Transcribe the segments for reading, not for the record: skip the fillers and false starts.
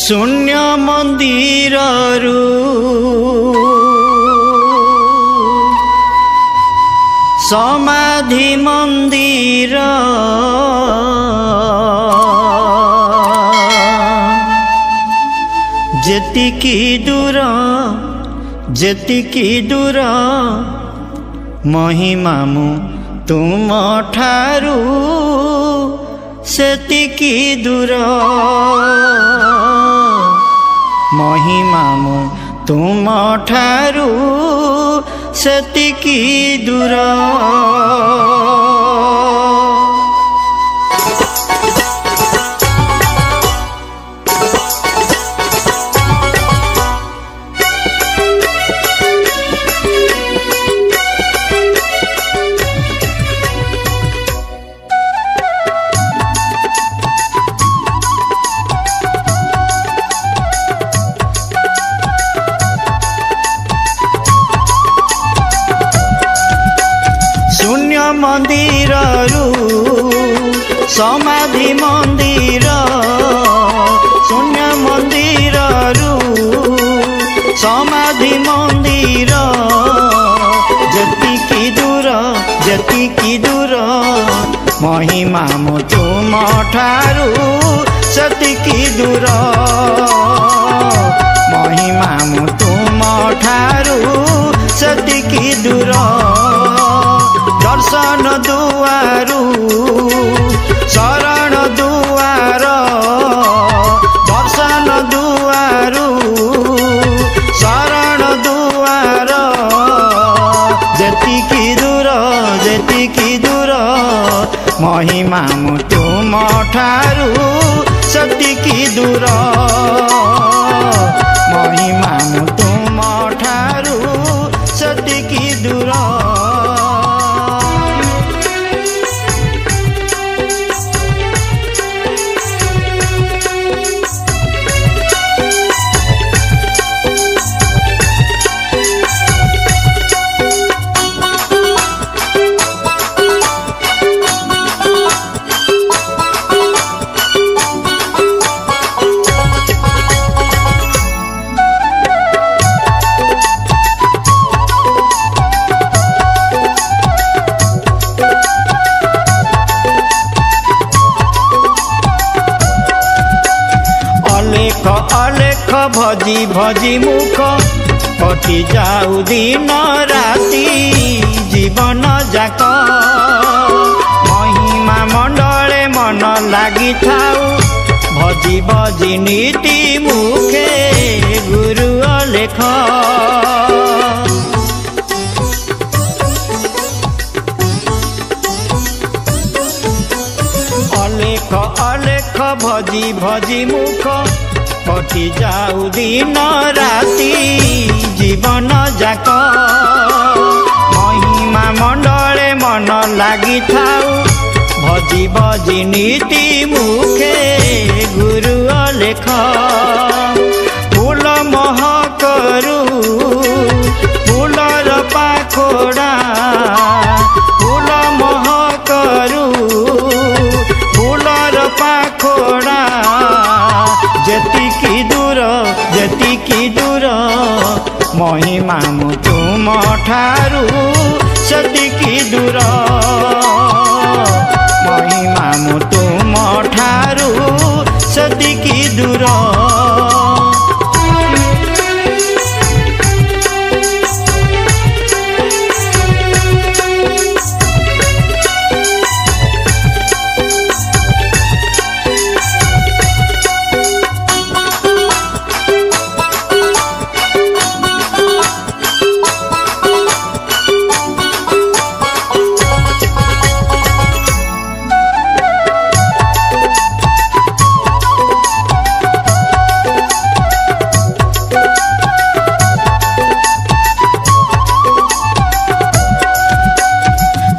शून्य मंदिर समाधि मंदिर जेतिकी दूर महिमा मु तुम ठारू सेतिकी दूर महिमा मु तुम ठारू सेतिकी दूर। मंदिर समाधि मंदिर शून्य मंदिर समाधि मंदिर जेतिकी दूर महिमा मु तुम ठारू सेतिकी दूर महिमा मु तुम ठारू सेतिकी दूर। दर्शन दुआरू शरण दुआर दर्शन दुआरू शरण दुआर जेतिकी दूर महिमा मु तुम ठारू सेतिकी दूर महिमा मु तुम ठारू सेतिकी दूर। अलेख भजी भजी मुख कटि जाऊ दिन राति जीवन जाक महिमा मंडले मन लगी थाऊ भजी भजी नीति मुखे गुरु अलेख। अलेख अलेख भजी भजी मुख कटि जाऊ दिन राति जीवन जाक महिमा मंडले मन लगी थाऊ भजी भजी नीति मुखे गुरु अलेख। फूल महकरू फूलर पाखोड़ा फूल महकरू फूलर पाखोड़ा जेतिकी दूर महिमा मु तुम ठारू सेतिकी दूर महिमा मु तुम ठारू सेतिकी दूर।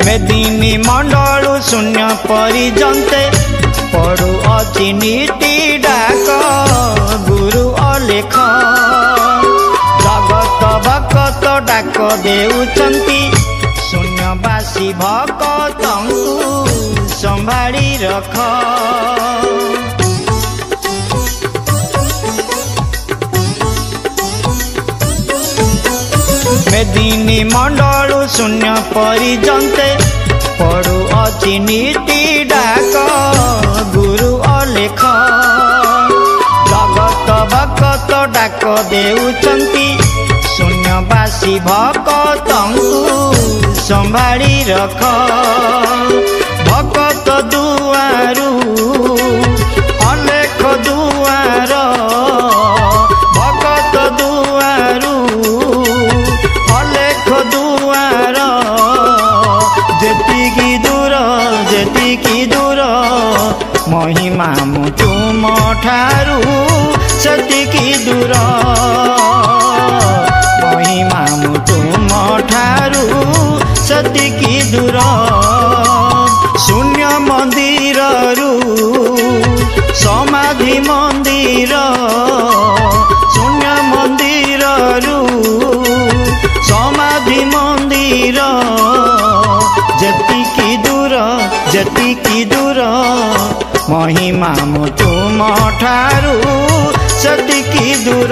मेदिनी मंडलु शून्य परिजंते पड़ु अति नीति डाक गुरु अलेख जगत भक्त डाक देउचंती शून्यवासी भक्तंकु संभाली रख। मेदिनी मंडलु शून्य परिजंते पड़ु अछि नीति डाक गुरु अलेख जगत भगत डाक देउचंती शून्यवासी भक्तंकु संभाली रख भगत दुआरु अलेख दुआर भगत दुआरु अलेख दुआर जेतिकी दूर महिमा मु तुम ठारू सेतिकी दूर महिमा मु तुम ठारू सेतिकी दूर शून्य मंदिर रु समाधि मंदिर शून्य मंदिर रु समाधि मंदिर जेतिकी दूर महिमा मु तुम ठारू सेतिकी दूर।